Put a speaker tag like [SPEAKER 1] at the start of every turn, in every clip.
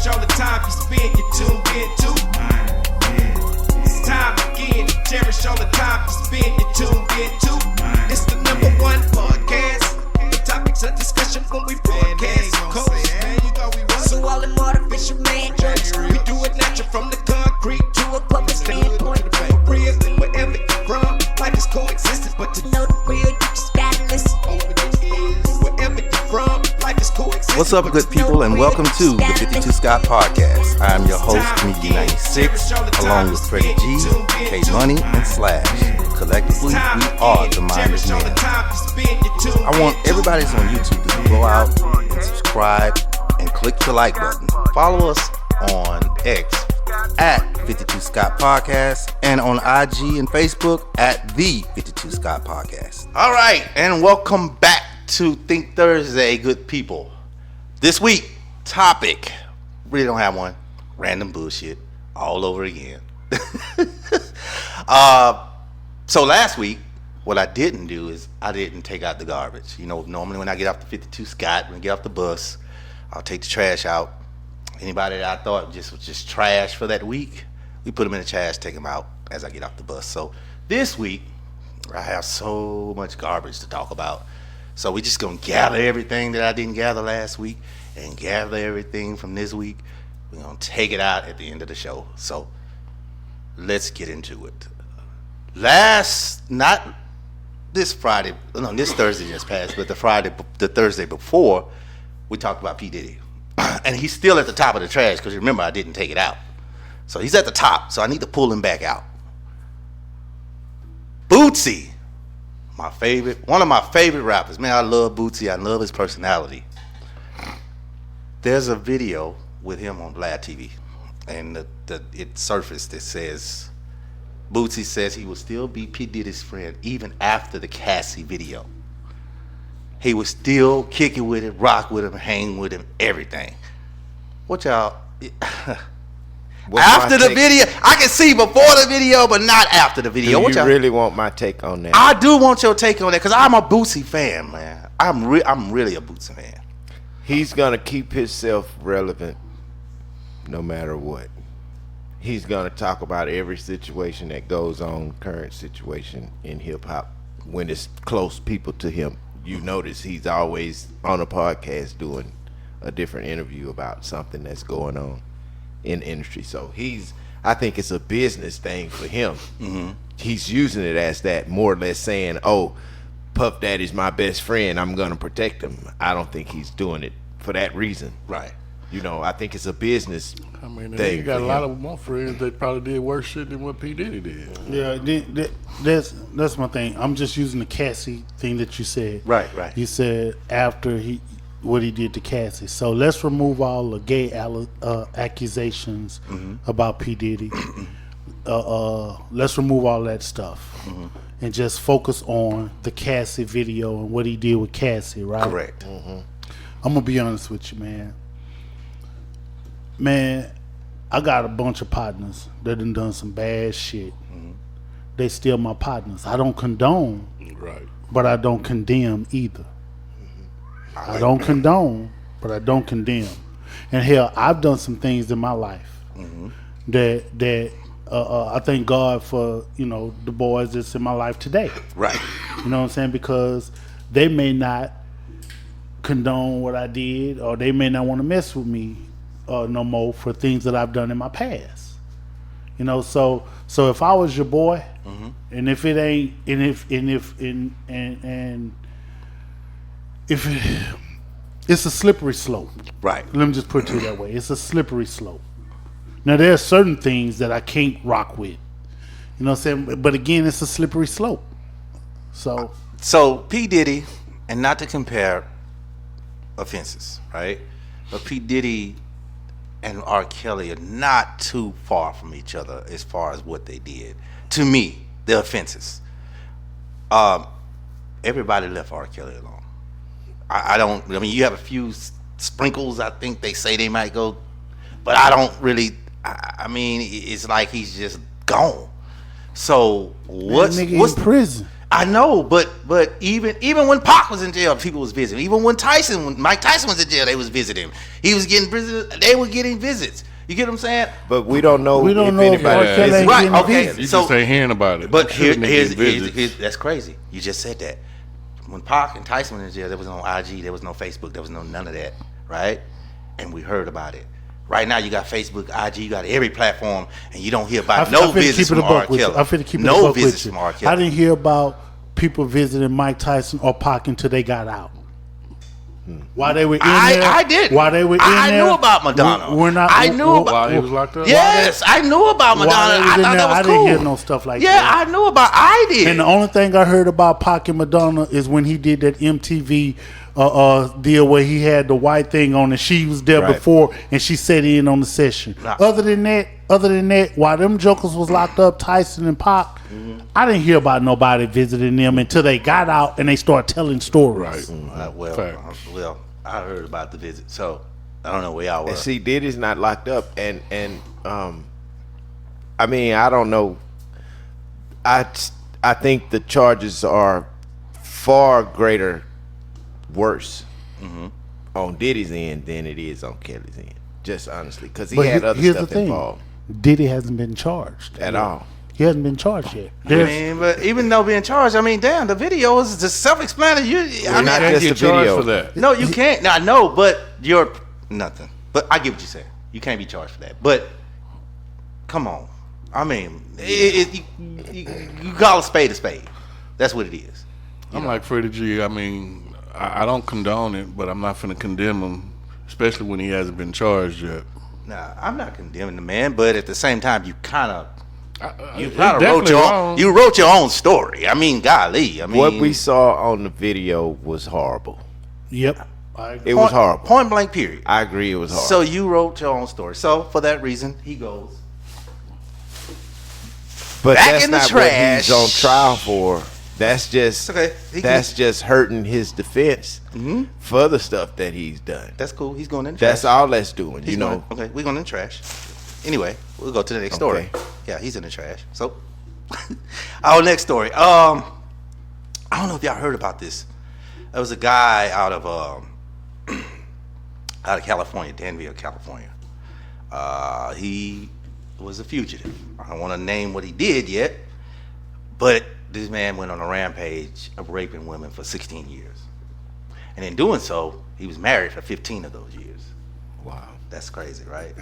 [SPEAKER 1] cherish all the time you spend, you tuned in to. It's time again to cherish all the time you spend, you tuned in to. It's the number one podcast. The topics of discussion when we broadcast. So all them artificial man jokes, we do it natural from the concrete to a public standpoint. Real, wherever you're from, life is coexistence, but to know the real, you just gotta listen. Wherever you're from, life is coexistence.
[SPEAKER 2] What's up, good people, and welcome to the 52 Scott Podcast. I am your host, Comedian96, along with Freddie G, K Money, and Slash. Collectively, we are the Minded Men. I want everybody that's on YouTube to go out and subscribe and click the like button. Follow us on X at 52 Scott Podcast and on IG and Facebook at the 52 Scott Podcast. All right, and welcome back to Think Thursday, good people. This week, topic, really don't have one, random bullshit all over again. So last week, what I didn't do is I didn't take out the garbage. You know, normally when I get off the 52 Scott, when I get off the bus, I'll take the trash out. Anybody that I thought was just trash for that week, we put them in the trash, take them out as I get off the bus. So this week, I have so much garbage to talk about. So we're just going to gather everything that I didn't gather last week and gather everything from this week. We're going to take it out at the end of the show. So let's get into it. Not this Friday, no, this Thursday just passed, but the Thursday before, we talked about P. Diddy. And he's still at the top of the trash because remember, I didn't take it out. So he's at the top, so I need to pull him back out. Bootsy, one of my favorite rappers. Man, I love Bootsy. I love his personality. There's a video with him on Vlad TV, and it surfaced that says, Bootsy says he will still be P. Diddy's friend even after the Cassie video. He was still kicking with him, rock with him, hang with him, everything. What y'all? After the video, I can see before the video, but not after the video.
[SPEAKER 3] Do you really want my take on that?
[SPEAKER 2] I do want your take on that because I'm a Bootsy fan, man. I'm really a Bootsy fan.
[SPEAKER 3] He's gonna keep himself relevant no matter what. He's gonna talk about every situation that goes on, current situation in hip hop when it's close people to him. You notice he's always on a podcast doing a different interview about something that's going on in the industry. So I think it's a business thing for him. Mm-hmm. He's using it as that, more or less saying, oh, Puff Daddy's my best friend, I'm going to protect him. I don't think he's doing it for that reason.
[SPEAKER 2] Right.
[SPEAKER 3] You know, I think it's a business thing.
[SPEAKER 4] He got a lot of my friends that probably did worse shit than what P. Diddy did.
[SPEAKER 5] Yeah, that's my thing. I'm just using the Cassie thing that you said.
[SPEAKER 2] Right.
[SPEAKER 5] You said after what he did to Cassie. So let's remove all the gay accusations about P. Diddy. Let's remove all that stuff and just focus on the Cassie video and what he did with Cassie, right?
[SPEAKER 2] Correct.
[SPEAKER 5] I'm gonna be honest with you, man. Man, I got a bunch of partners that done some bad shit. They still my partners. I don't condone,
[SPEAKER 4] Right.
[SPEAKER 5] but I don't condemn either. I don't condone, but I don't condemn. And hell, I've done some things in my life that I thank God for, the boys that's in my life today.
[SPEAKER 2] Right.
[SPEAKER 5] You know what I'm saying? Because they may not condone what I did, or they may not want to mess with me no more for things that I've done in my past. So if I was your boy, and if it ain't, if it's a slippery slope.
[SPEAKER 2] Right.
[SPEAKER 5] Let me just put it to you that way. It's a slippery slope. Now there are certain things that I can't rock with. You know what I'm saying? But again, it's a slippery slope. So
[SPEAKER 2] P. Diddy, and not to compare offenses, right? But P. Diddy and R. Kelly are not too far from each other as far as what they did. To me, the offenses. Everybody left R. Kelly alone. I mean, you have a few sprinkles, I think they say they might go, but I don't really, I mean, it's like he's just gone. So what's
[SPEAKER 5] in prison?
[SPEAKER 2] I know, but even when Pac was in jail, people was visiting. Even when Mike Tyson was in jail, they was visiting him. He was getting visits. They were getting visits. You get what I'm saying?
[SPEAKER 3] But we don't know.
[SPEAKER 5] We don't
[SPEAKER 3] if
[SPEAKER 5] know if
[SPEAKER 3] anybody
[SPEAKER 5] R. Kelly
[SPEAKER 3] visits.
[SPEAKER 5] ain't
[SPEAKER 2] Right,
[SPEAKER 5] getting
[SPEAKER 2] okay.
[SPEAKER 5] visits.
[SPEAKER 4] You
[SPEAKER 2] So-
[SPEAKER 4] just ain't hearing about it.
[SPEAKER 2] But
[SPEAKER 4] Shouldn't they
[SPEAKER 2] here's
[SPEAKER 4] get visits?
[SPEAKER 2] that's crazy. You just said that. When Pac and Tyson were in jail, there was no IG, there was no Facebook, there was none of that, right? And we heard about it. Right now, you got Facebook, IG, you got every platform, and you don't hear about no visits from R. Kelly.
[SPEAKER 5] I'm finna keep it a
[SPEAKER 2] No
[SPEAKER 5] buck with
[SPEAKER 2] visits
[SPEAKER 5] you.
[SPEAKER 2] from R. Kelly.
[SPEAKER 5] I didn't hear about people visiting Mike Tyson or Pac until they got out. While they were in there,
[SPEAKER 2] I did.
[SPEAKER 5] While they were in
[SPEAKER 2] I
[SPEAKER 5] there,
[SPEAKER 2] knew about Madonna. I knew about.
[SPEAKER 4] While he was locked up?
[SPEAKER 2] Yes, I knew about
[SPEAKER 5] While
[SPEAKER 2] Madonna.
[SPEAKER 5] they was
[SPEAKER 2] I
[SPEAKER 5] in
[SPEAKER 2] thought
[SPEAKER 5] there,
[SPEAKER 2] that was
[SPEAKER 5] I
[SPEAKER 2] cool.
[SPEAKER 5] didn't hear no stuff like
[SPEAKER 2] yeah,
[SPEAKER 5] that.
[SPEAKER 2] I knew about. I did.
[SPEAKER 5] And the only thing I heard about Pac and Madonna is when he did that MTV deal where he had the white thing on and she was there
[SPEAKER 3] Right.
[SPEAKER 5] before and she sat in on the session.
[SPEAKER 2] Nah.
[SPEAKER 5] Other than that, while them jokers was locked up, Tyson and Pac, I didn't hear about nobody visiting them until they got out and they started telling stories.
[SPEAKER 4] Right.
[SPEAKER 2] Well, I heard about the visit, so I don't know where y'all were.
[SPEAKER 3] And see, Diddy's not locked up, and I mean, I don't know. I think the charges are far greater, worse on Diddy's end than it is on Kelly's end. Just honestly, because he
[SPEAKER 5] But
[SPEAKER 3] had other
[SPEAKER 5] here's
[SPEAKER 3] stuff
[SPEAKER 5] the thing.
[SPEAKER 3] involved
[SPEAKER 5] Diddy hasn't been charged
[SPEAKER 3] at all.
[SPEAKER 5] He hasn't been charged yet.
[SPEAKER 2] I mean, but even though being charged, I mean, damn, the video is just self-explanatory.
[SPEAKER 3] Not
[SPEAKER 4] Can't
[SPEAKER 3] just
[SPEAKER 4] get
[SPEAKER 3] the
[SPEAKER 4] charged
[SPEAKER 3] video.
[SPEAKER 4] for that.
[SPEAKER 2] No, you can't. No, I know, but you're nothing. But I get what you're saying. You can't be charged for that. But come on, I mean, you call a spade a spade. That's what it is.
[SPEAKER 4] I'm like Freddie G. I mean, I don't condone it, but I'm not finna condemn him, especially when he hasn't been charged yet.
[SPEAKER 2] Nah, I'm not condemning the man, but at the same time, you kind of
[SPEAKER 4] It's
[SPEAKER 2] wrote
[SPEAKER 4] definitely
[SPEAKER 2] your
[SPEAKER 4] wrong.
[SPEAKER 2] you wrote your own story. I mean, golly, I mean,
[SPEAKER 3] What we saw on the video was horrible.
[SPEAKER 5] Yep. I agree.
[SPEAKER 3] It was horrible.
[SPEAKER 2] Point blank. Period.
[SPEAKER 3] I agree, it was horrible.
[SPEAKER 2] So you wrote your own story. So for that reason, he goes.
[SPEAKER 3] but
[SPEAKER 2] back
[SPEAKER 3] that's
[SPEAKER 2] in the
[SPEAKER 3] not
[SPEAKER 2] trash.
[SPEAKER 3] what he's on trial for. That's just
[SPEAKER 2] Okay, he
[SPEAKER 3] that's
[SPEAKER 2] can-
[SPEAKER 3] just hurting his defense for the stuff that he's done.
[SPEAKER 2] That's cool. He's going in the trash.
[SPEAKER 3] That's all that's doing,
[SPEAKER 2] He's
[SPEAKER 3] you know.
[SPEAKER 2] going, okay, we're going in the trash. Anyway, we'll go to the next story.
[SPEAKER 3] Okay.
[SPEAKER 2] Yeah, he's in the trash. So, our next story. I don't know if y'all heard about this. There was a guy out of California, Danville, California. He was a fugitive. I don't want to name what he did yet, but this man went on a rampage of raping women for 16 years. And in doing so, he was married for 15 of those years.
[SPEAKER 3] Wow.
[SPEAKER 2] That's crazy, right?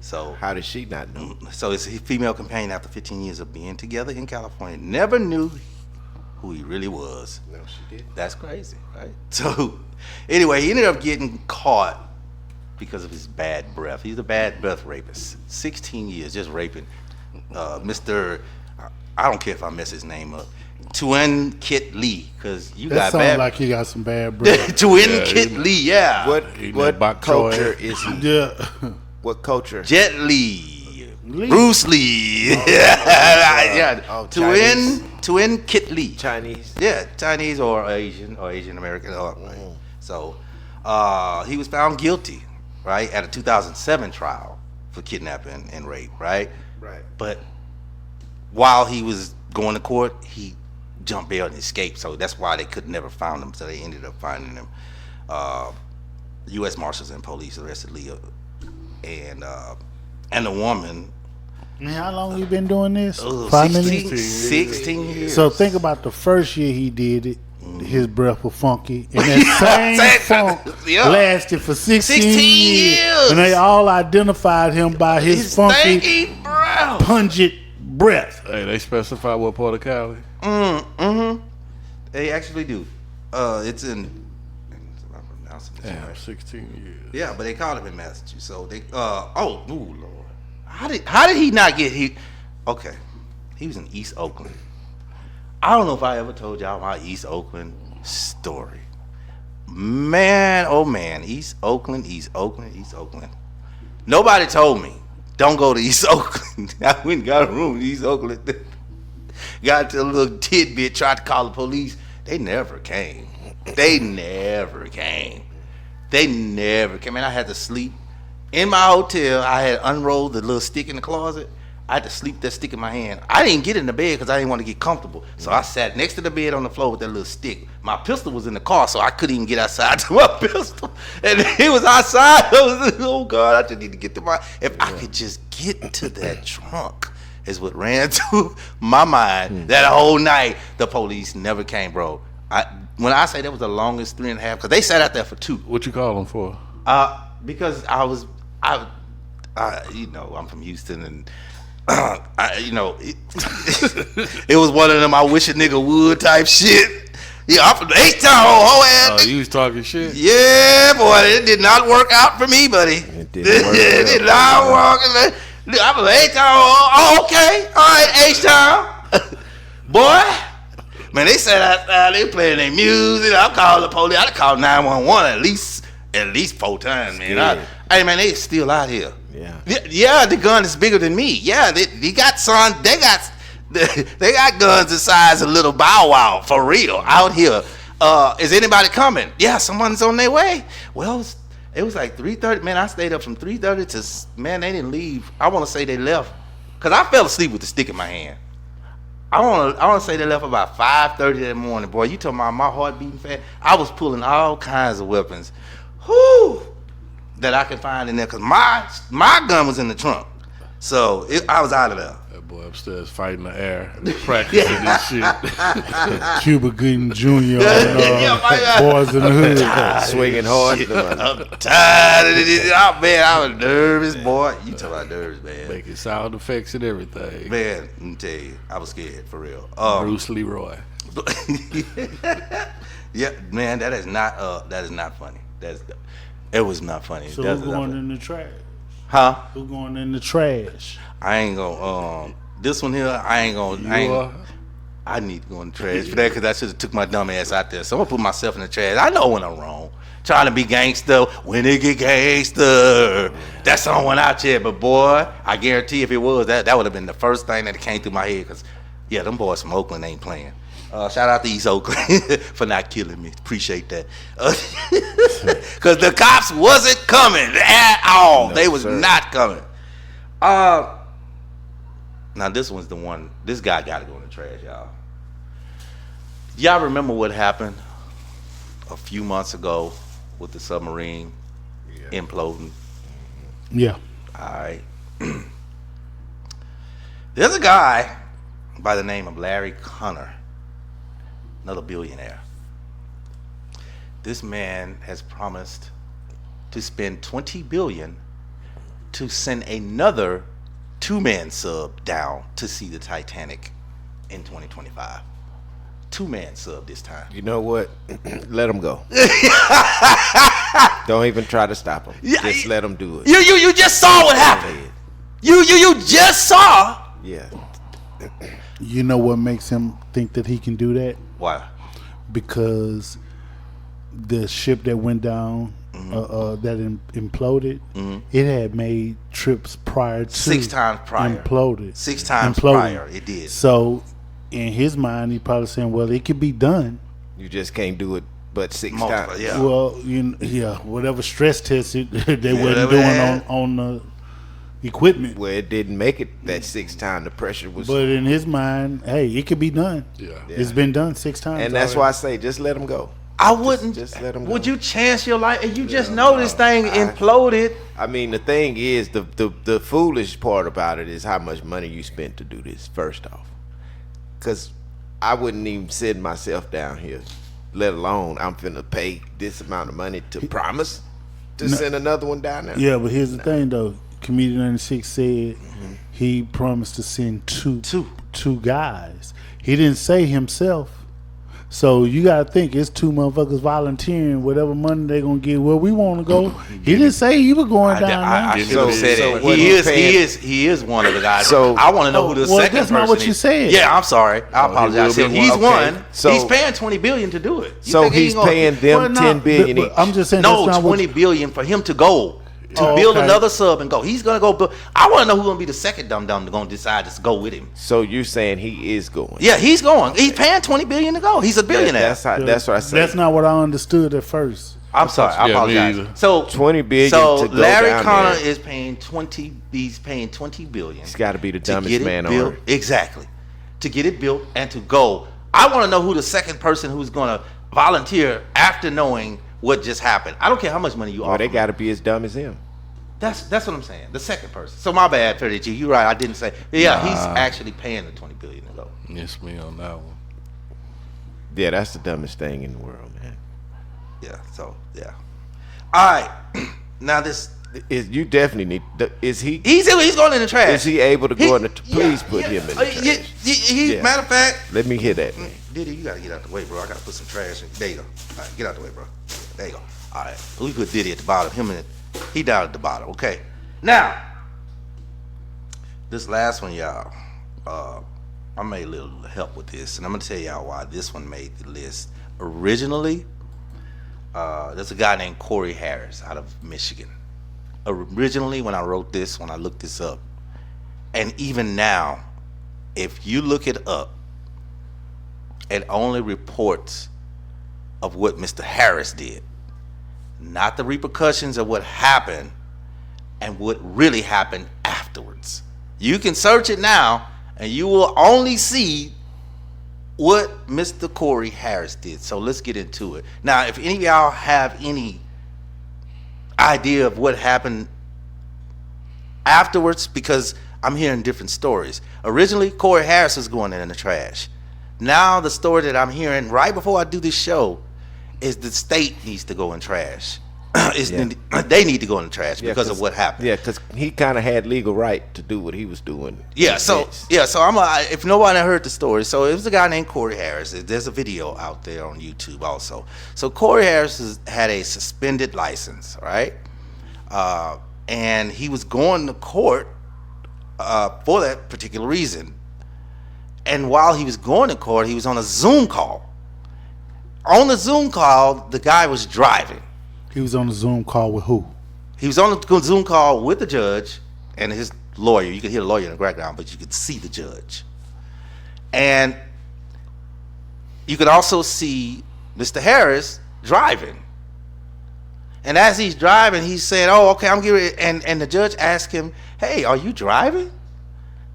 [SPEAKER 2] So,
[SPEAKER 3] How did she not know?
[SPEAKER 2] so his female companion, after 15 years of being together in California, never knew who he really was.
[SPEAKER 3] No, she did.
[SPEAKER 2] That's crazy, right? So, anyway, he ended up getting caught because of his bad breath. He's a bad breath rapist. 16 years just raping Mr. I don't care if I mess his name up. Tuen Kit Lee, because you
[SPEAKER 5] That
[SPEAKER 2] got
[SPEAKER 5] sounds
[SPEAKER 2] bad.
[SPEAKER 5] like he got some bad breath.
[SPEAKER 2] Tuen Kit Lee, yeah.
[SPEAKER 3] What
[SPEAKER 4] that bok choy.
[SPEAKER 3] culture is he?
[SPEAKER 5] Yeah.
[SPEAKER 3] What culture?
[SPEAKER 2] Jet Lee.
[SPEAKER 5] Lee.
[SPEAKER 2] Bruce Lee. yeah.
[SPEAKER 3] oh,
[SPEAKER 2] Tuen Kit Lee.
[SPEAKER 3] Chinese.
[SPEAKER 2] Yeah, Chinese or Asian American. Right. So he was found guilty, right, at a 2007 trial for kidnapping and rape, right?
[SPEAKER 3] Right.
[SPEAKER 2] But while he was going to court, he jumped bail and escaped. So that's why they could never find him. So they ended up finding him. U.S. Marshals and police arrested Lee and the woman.
[SPEAKER 5] Man, how long you been doing this?
[SPEAKER 2] 16, 16 years.
[SPEAKER 5] So think about the first year he did it. His breath was funky, and that same funk
[SPEAKER 2] Yeah.
[SPEAKER 5] lasted for 16 years.
[SPEAKER 2] years.
[SPEAKER 5] And they all identified him by his funky,
[SPEAKER 2] stanky breath.
[SPEAKER 5] pungent breath.
[SPEAKER 4] Hey, they specify what part of Cali?
[SPEAKER 2] They actually do. It's in. I'm pronouncing this
[SPEAKER 4] Damn,
[SPEAKER 2] right.
[SPEAKER 4] 16 years.
[SPEAKER 2] Yeah, but they called him in Massachusetts. So they. Oh, Lord. How did he not get he? Okay, he was in East Oakland. I don't know if I ever told y'all my East Oakland story. Man, oh man, East Oakland. Nobody told me, don't go to East Oakland. I went and got a room in East Oakland. Got to a little tidbit, tried to call the police. They never came. And I had to sleep in my hotel. I had unrolled the little stick in the closet. I had to sleep that stick in my hand. I didn't get in the bed because I didn't want to get comfortable. So I sat next to the bed on the floor with that little stick. My pistol was in the car, so I couldn't even get outside to my pistol. And he was outside. I was like, oh God, I just need to get to my. If I could just get to that trunk, is what ran through my mind that whole night. The police never came, bro. When I say that was the longest 3.5, because they sat out there for 2.
[SPEAKER 4] What you call them for?
[SPEAKER 2] Because you know, I'm from Houston, and it was one of them I wish a nigga would type shit. Yeah, I'm from the H-Town, whole ass.
[SPEAKER 4] Oh, you was talking shit?
[SPEAKER 2] Yeah, boy, it did not work out for me, buddy.
[SPEAKER 3] It didn't work
[SPEAKER 2] It did not work. I'm from H-Town. Oh, okay, all right, H-Town. Boy, man, they sat out there, they playing their music. I called the police. I called 911 at least 4 times, man. Hey, man, they still out here. Yeah, the gun is bigger than me. Yeah, they got guns the size of little Bow Wow, for real, out here. Is anybody coming? Yeah, someone's on their way. Well, it was like 3:30. Man, I stayed up from 3:30 to, man, they didn't leave. I want to say they left, because I fell asleep with the stick in my hand. I want to say they left about 5:30 that morning. Boy, you talking about my heart beating fast? I was pulling all kinds of weapons. That I could find in there, because my gun was in the trunk. So I was out of there.
[SPEAKER 4] That boy upstairs fighting the air, practicing this shit.
[SPEAKER 5] Cuba Gooding Jr. on Boys in the Hood.
[SPEAKER 3] Swinging hard.
[SPEAKER 2] I'm tired of this. Oh, man, I was nervous, boy. You talking about nervous, man.
[SPEAKER 4] Making sound effects and everything.
[SPEAKER 2] Man, let me tell you, I was scared, for real.
[SPEAKER 4] Bruce Leroy.
[SPEAKER 2] Yeah, man, that is not funny. It was not funny.
[SPEAKER 5] So who's going in the trash?
[SPEAKER 2] Huh?
[SPEAKER 5] Who going in the trash?
[SPEAKER 2] I ain't gonna. This one here, I need to go in the trash for that, because I should have took my dumb ass out there. So I'm gonna put myself in the trash. I know when I'm wrong. Trying to be gangster when it get gangster. That song went out there, but boy, I guarantee if it was, that would have been the first thing that came through my head. Because yeah, them boys from Oakland ain't playing. Shout out to East Oakland for not killing me. Appreciate that. Because the cops wasn't coming at all.
[SPEAKER 3] No,
[SPEAKER 2] they was
[SPEAKER 3] sir.
[SPEAKER 2] not coming. Now this one's the one. This guy got to go in the trash, y'all. Y'all remember what happened a few months ago with the submarine imploding?
[SPEAKER 5] Yeah.
[SPEAKER 2] All right. There's a guy by the name of Larry Connor, another billionaire. This man has promised to spend $20 billion to send another 2-man sub down to see the Titanic in 2025. 2-man sub this time.
[SPEAKER 3] You know what? Let him go. Don't even try to stop him. Just let him do it.
[SPEAKER 2] You just saw what happened. You just saw.
[SPEAKER 3] Yeah.
[SPEAKER 5] You know what makes him think that he can do that?
[SPEAKER 2] Why?
[SPEAKER 5] Because the ship that went down, that imploded, it had made trips prior to
[SPEAKER 2] 6 times prior.
[SPEAKER 5] imploded.
[SPEAKER 2] 6 times
[SPEAKER 5] Imploding.
[SPEAKER 2] prior, it did.
[SPEAKER 5] So in his mind, he probably saying, "Well, it could be done."
[SPEAKER 3] You just can't do it but 6
[SPEAKER 2] Multiple,
[SPEAKER 3] times.
[SPEAKER 2] yeah.
[SPEAKER 5] Well, whatever stress test they wasn't
[SPEAKER 2] they
[SPEAKER 5] doing
[SPEAKER 2] had.
[SPEAKER 5] on the equipment.
[SPEAKER 3] Where it didn't make it that 6th time. The pressure was.
[SPEAKER 5] But in his mind, hey, it could be done.
[SPEAKER 4] Yeah.
[SPEAKER 5] It's been done 6 times.
[SPEAKER 3] and that's
[SPEAKER 5] already.
[SPEAKER 3] why I say just let him go.
[SPEAKER 2] I wouldn't.
[SPEAKER 3] Just let him go.
[SPEAKER 2] Would you chance your life? And you just know this thing imploded.
[SPEAKER 3] I mean, the thing is, the foolish part about it is how much money you spent to do this, first off. Because I wouldn't even send myself down here, let alone I'm finna pay this amount of money to promise to send another one down there.
[SPEAKER 5] Yeah, but here's the thing, though. Comedian 96 said he promised to send two guys. He didn't say himself. So you gotta think it's 2 motherfuckers volunteering whatever money they gonna get where we want to go. He didn't say he was going down
[SPEAKER 2] I
[SPEAKER 5] there.
[SPEAKER 2] should have said
[SPEAKER 3] so
[SPEAKER 2] it.
[SPEAKER 3] what
[SPEAKER 2] He
[SPEAKER 3] he's
[SPEAKER 2] is one of the guys.
[SPEAKER 3] So-
[SPEAKER 2] I want to know who the
[SPEAKER 5] well,
[SPEAKER 2] second
[SPEAKER 5] that's
[SPEAKER 2] person
[SPEAKER 5] not what
[SPEAKER 2] is.
[SPEAKER 5] you said.
[SPEAKER 2] Yeah, I'm sorry. I apologize.
[SPEAKER 4] will be
[SPEAKER 2] He's
[SPEAKER 3] one.
[SPEAKER 2] one.
[SPEAKER 3] Okay. So-
[SPEAKER 2] He's paying $20 billion to do it. You
[SPEAKER 3] So
[SPEAKER 2] think he
[SPEAKER 3] he's
[SPEAKER 2] ain't gonna-
[SPEAKER 3] paying them
[SPEAKER 5] Well, no,
[SPEAKER 3] $10 billion
[SPEAKER 5] but
[SPEAKER 3] each.
[SPEAKER 5] I'm just saying
[SPEAKER 2] No,
[SPEAKER 5] that's not what
[SPEAKER 2] $20 billion for him to go. To
[SPEAKER 5] Oh,
[SPEAKER 2] build
[SPEAKER 5] okay.
[SPEAKER 2] another sub and go. He's gonna go. I want to know who's gonna be the second dumb gonna decide to go with him.
[SPEAKER 3] So you're saying he is going?
[SPEAKER 2] Yeah, he's going. He's paying $20 billion to go. He's a billionaire.
[SPEAKER 3] That's what I said.
[SPEAKER 5] That's not what I understood at first.
[SPEAKER 2] I'm sorry. I
[SPEAKER 4] Yeah, me
[SPEAKER 2] apologize.
[SPEAKER 4] either.
[SPEAKER 2] So
[SPEAKER 3] 20 billion
[SPEAKER 2] So
[SPEAKER 3] to go
[SPEAKER 2] Larry
[SPEAKER 3] down
[SPEAKER 2] Connor
[SPEAKER 3] there.
[SPEAKER 2] is paying 20. He's paying 20 billion.
[SPEAKER 3] He's got to be the
[SPEAKER 2] to
[SPEAKER 3] dumbest
[SPEAKER 2] get it
[SPEAKER 3] man on
[SPEAKER 2] built.
[SPEAKER 3] earth.
[SPEAKER 2] Exactly. To get it built and to go. I want to know who the second person who's going to volunteer after knowing what just happened. I don't care how much money you
[SPEAKER 3] Well,
[SPEAKER 2] offer.
[SPEAKER 3] they
[SPEAKER 2] me.
[SPEAKER 3] got to be as dumb as him.
[SPEAKER 2] That's what I'm saying. The second person. So my bad, Freddie G. You're right. I didn't say. Yeah, he's actually paying the 20 billion to go.
[SPEAKER 4] Yes, me on that one.
[SPEAKER 3] Yeah, that's the dumbest thing in the world, man.
[SPEAKER 2] Yeah. So yeah. All right. Now this.
[SPEAKER 3] You definitely need. Is he?
[SPEAKER 2] He's going in the trash.
[SPEAKER 3] Is he able to go in the? Please put him in the trash. Yeah.
[SPEAKER 2] Matter of fact.
[SPEAKER 3] Let me hear that, man.
[SPEAKER 2] Diddy, you gotta get out the way, bro. I gotta put some trash in. There you go. All right, get out the way, bro. There you go. All right. We put Diddy at the bottom. He down at the bottom. Okay. Now, this last one, y'all. I made a little help with this, and I'm gonna tell y'all why this one made the list. Originally, there's a guy named Corey Harris out of Michigan. Originally, when I wrote this, when I looked this up, and even now, if you look it up, it only reports of what Mr. Harris did, not the repercussions of what happened and what really happened afterwards. You can search it now, and you will only see what Mr. Corey Harris did. So let's get into it. Now, if any of y'all have any idea of what happened afterwards, because I'm hearing different stories. Originally, Corey Harris was going in the trash. Now the story that I'm hearing right before I do this show is the state needs to go in trash. They need to go in the trash because of what happened.
[SPEAKER 3] Yeah, because he kind of had legal right to do what he was doing.
[SPEAKER 2] Yeah, so I'm if nobody heard the story, so it was a guy named Corey Harris. There's a video out there on YouTube also. So Corey Harris had a suspended license, right? And he was going to court for that particular reason. And while he was going to court, he was on a Zoom call. On the Zoom call, the guy was driving.
[SPEAKER 5] He was on a Zoom call with who?
[SPEAKER 2] He was on a Zoom call with the judge and his lawyer. You could hear the lawyer in the background, but you could see the judge. And you could also see Mr. Harris driving. And as he's driving, he's saying, "Oh, okay, I'm getting ready." And the judge asked him, "Hey, are you driving?"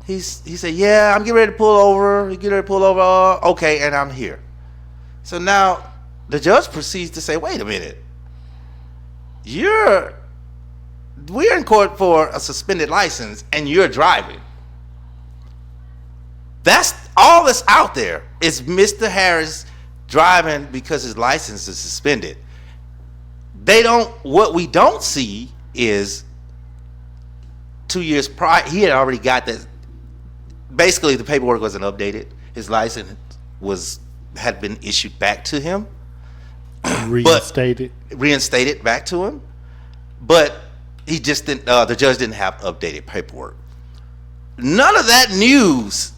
[SPEAKER 2] He said, "Yeah, I'm getting ready to pull over." Okay, and I'm here. So now the judge proceeds to say, "Wait a minute. We're in court for a suspended license and you're driving." That's all that's out there is Mr. Harris driving because his license is suspended. What we don't see is 2 years prior, he had already got that. Basically, the paperwork wasn't updated. His license had been issued back to him. Reinstated back to him, but he just didn't. The judge didn't have updated paperwork. None of that news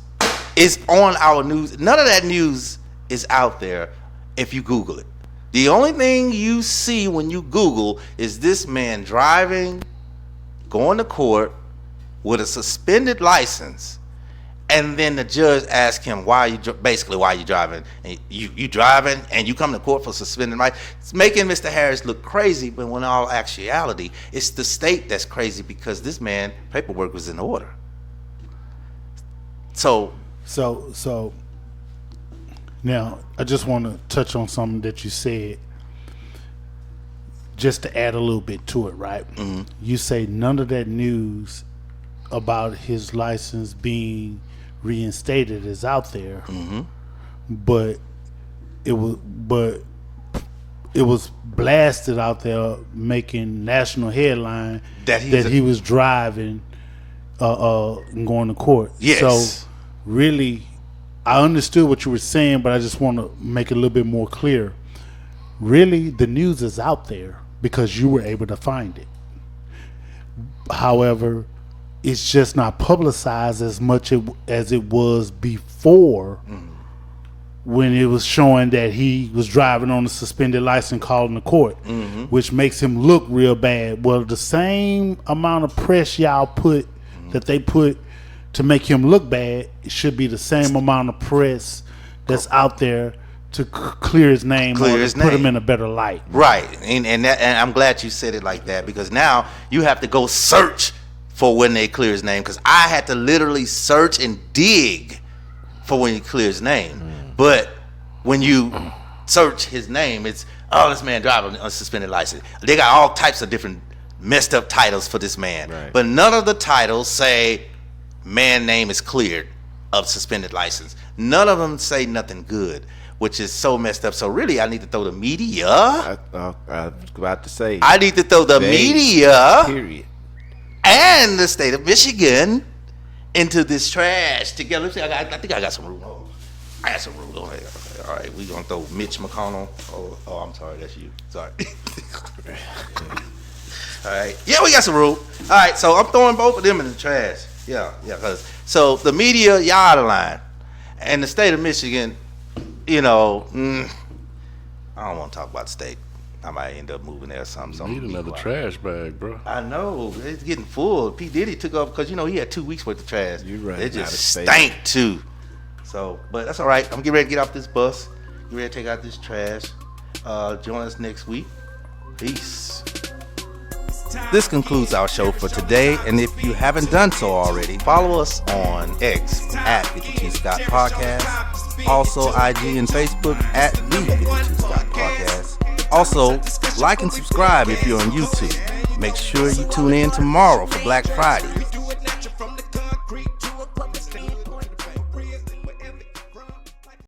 [SPEAKER 2] is on our news. None of that news is out there if you Google it. The only thing you see when you Google is this man driving, going to court with a suspended license. And then the judge asked him, why are you driving? And you driving and you come to court for suspended license. It's making Mr. Harris look crazy, but in all actuality, it's the state that's crazy because this man paperwork was in order. So
[SPEAKER 5] now I just want to touch on something that you said, just to add a little bit to it, right? Mm-hmm. You say none of that news about his license being reinstated is out there, mm-hmm. but it was blasted out there, making national headline that he was driving, and going to court.
[SPEAKER 2] Yes.
[SPEAKER 5] So really, I understood what you were saying, but I just want to make it a little bit more clear. Really, the news is out there because you were able to find it. However, it's just not publicized as much as it was before, when it was showing that he was driving on a suspended license calling the court, which makes him look real bad. Well, the same amount of press y'all put that they put to make him look bad, it should be the same amount of press that's out there clear his name
[SPEAKER 2] Clear
[SPEAKER 5] or
[SPEAKER 2] his
[SPEAKER 5] to put him
[SPEAKER 2] name.
[SPEAKER 5] in a better light.
[SPEAKER 2] Right, and I'm glad you said it like that, because now you have to go search for when they clear his name, because I had to literally search and dig for when he clears his name. But when you search his name, it's, oh, this man driving on a suspended license. They got all types of different messed up titles for this man,
[SPEAKER 3] Right.
[SPEAKER 2] but none of the titles say man name is cleared of suspended license. None of them say nothing good, which is so messed up. So really, I need to throw the media.
[SPEAKER 3] I was about to say.
[SPEAKER 2] I need to throw the
[SPEAKER 3] They-
[SPEAKER 2] media
[SPEAKER 3] Period.
[SPEAKER 2] and the state of Michigan into this trash together. Let's see, I think I got some room. Oh, I got some room. Go ahead. All right, we're going to throw Mitch McConnell. Oh, I'm sorry. That's you. Sorry. All right. Yeah, we got some room. All right, so I'm throwing both of them in the trash. Yeah. So the media, y'all out of line. And the state of Michigan, you know, I don't want to talk about the state. I might end up moving there or something. So I'm
[SPEAKER 4] Need
[SPEAKER 2] gonna be
[SPEAKER 4] another
[SPEAKER 2] quiet.
[SPEAKER 4] trash bag, bro.
[SPEAKER 2] I know, it's getting full. P. Diddy took off because, you know, he had 2 weeks worth of trash.
[SPEAKER 3] You right,
[SPEAKER 2] It
[SPEAKER 3] out of
[SPEAKER 2] just
[SPEAKER 3] state.
[SPEAKER 2] stank too. So, but that's all right. I'm getting ready to get off this bus. Get ready to take out this trash. Join us next week. Peace. This concludes our show for today, and if you haven't done so already, follow us on X at 52 Scott Podcast, also IG and Facebook at the 52 Scott Podcast. Also, like and subscribe if you're on YouTube. Make sure you tune in tomorrow for Black Friday.